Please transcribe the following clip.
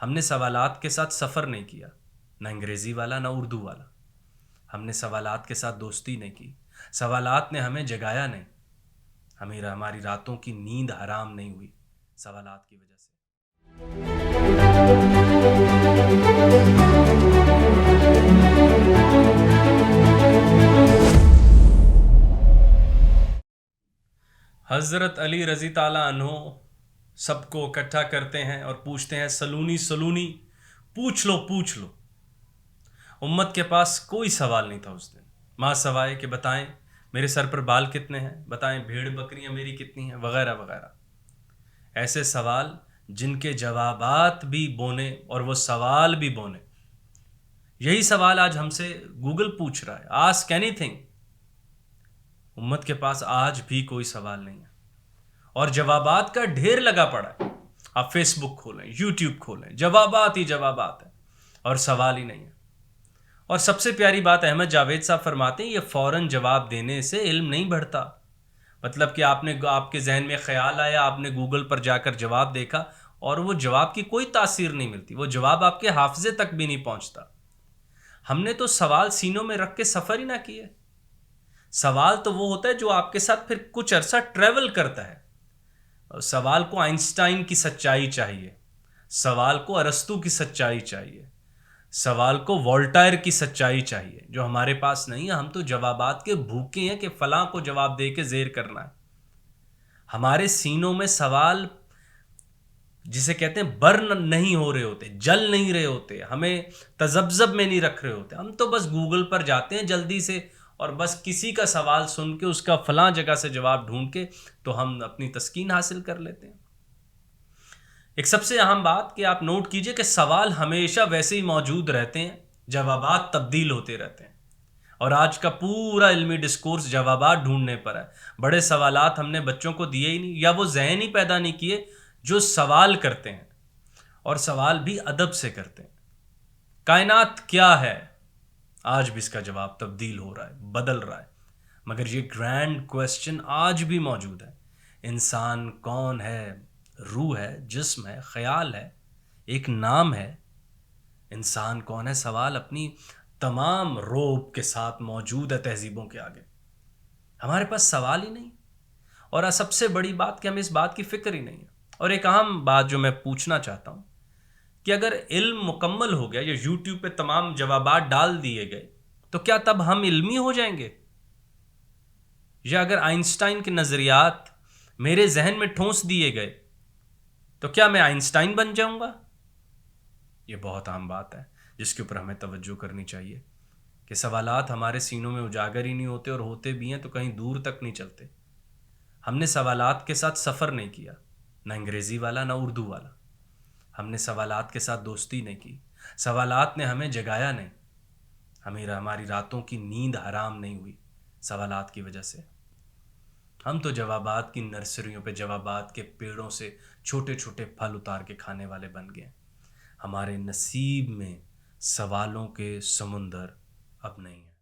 हमने सवालात के साथ सफ़र नहीं किया, ना अंग्रेज़ी वाला ना उर्दू वाला। हमने सवालात के साथ दोस्ती नहीं की, सवालात ने हमें जगाया नहीं। हमारी रातों की नींद हराम नहीं हुई सवालात की वजह से। हज़रत अली रज़ी ताला अन्हो सबको इकट्ठा करते हैं और पूछते हैं, सलूनी सलूनी, पूछ लो पूछ लो। उम्मत के पास कोई सवाल नहीं था उस दिन, माँ सवाए कि बताएं मेरे सर पर बाल कितने हैं, बताएं भेड़ बकरियां मेरी कितनी हैं, वगैरह वगैरह। ऐसे सवाल जिनके जवाबात भी बोने और वो सवाल भी बोने। यही सवाल आज हमसे गूगल पूछ रहा है, आस्क एनीथिंग। उम्मत के पास आज भी कोई सवाल नहीं है और जवाबात का ढेर लगा पड़ा है। आप फेसबुक खोलें, यूट्यूब खोलें, जवाबात ही जवाबात है और सवाल ही नहीं है। और सबसे प्यारी बात अहमद जावेद साहब फरमाते हैं, ये फ़ौरन जवाब देने से इल्म नहीं बढ़ता। मतलब कि आपके जहन में ख्याल आया, आपने गूगल पर जाकर जवाब देखा और वो जवाब की कोई तासीर नहीं मिलती, वो जवाब आपके हाफजे तक भी नहीं पहुंचता। हमने तो सवाल सीनों में रख के सफ़र ही ना किए। सवाल तो वो होता है जो आपके साथ फिर कुछ अरसा ट्रेवल करता है। सवाल को आइंस्टाइन की सच्चाई चाहिए, सवाल को अरस्तू की सच्चाई चाहिए, सवाल को वोल्टायर की सच्चाई चाहिए, जो हमारे पास नहीं है। हम तो जवाबात के भूखे हैं कि फलां को जवाब दे के जेर करना है। हमारे सीनों में सवाल जिसे कहते हैं बर्न नहीं हो रहे होते, जल नहीं रहे होते, हमें तजब्जब में नहीं रख रहे होते। हम तो बस गूगल पर जाते हैं जल्दी से और बस किसी का सवाल सुन के उसका फलां जगह से जवाब ढूंढ के तो हम अपनी तस्कीन हासिल कर लेते हैं। एक सबसे अहम बात कि आप नोट कीजिए कि सवाल हमेशा वैसे ही मौजूद रहते हैं, जवाबात तब्दील होते रहते हैं। और आज का पूरा इल्मी डिस्कोर्स जवाबात ढूंढने पर है। बड़े सवालात हमने बच्चों को दिए ही नहीं, या वो जहन ही पैदा नहीं किए जो सवाल करते हैं, और सवाल भी अदब से करते हैं। कायनात क्या है, आज भी इसका जवाब तब्दील हो रहा है, बदल रहा है, मगर ये ग्रैंड क्वेश्चन आज भी मौजूद है। इंसान कौन है? रूह है, जिस्म है, ख्याल है, एक नाम है। इंसान कौन है सवाल अपनी तमाम रोब के साथ मौजूद है तहजीबों के आगे। हमारे पास सवाल ही नहीं। और सबसे बड़ी बात कि हमें इस बात की फिक्र ही नहीं है। और एक अहम बात जो मैं पूछना चाहता हूं कि अगर इल्म मुकम्मल हो गया या यूट्यूब पे तमाम जवाबात डाल दिए गए तो क्या तब हम इल्मी हो जाएंगे? या अगर आइंस्टाइन के नजरियात मेरे जहन में ठोंस दिए गए तो क्या मैं आइंस्टाइन बन जाऊंगा? ये बहुत आम बात है जिसके ऊपर हमें तवज्जो करनी चाहिए कि सवालात हमारे सीनों में उजागर ही नहीं होते, और होते भी हैं तो कहीं दूर तक नहीं चलते। हमने सवालात के साथ सफ़र नहीं किया, ना अंग्रेज़ी वाला ना उर्दू वाला। हमने सवालात के साथ दोस्ती नहीं की, सवालात ने हमें जगाया नहीं। हमारी रातों की नींद हराम नहीं हुई सवालात की वजह से। हम तो जवाबात की नर्सरियों पे, जवाबात के पेड़ों से छोटे छोटे फल उतार के खाने वाले बन गए। हमारे नसीब में सवालों के समुंदर अब नहीं है।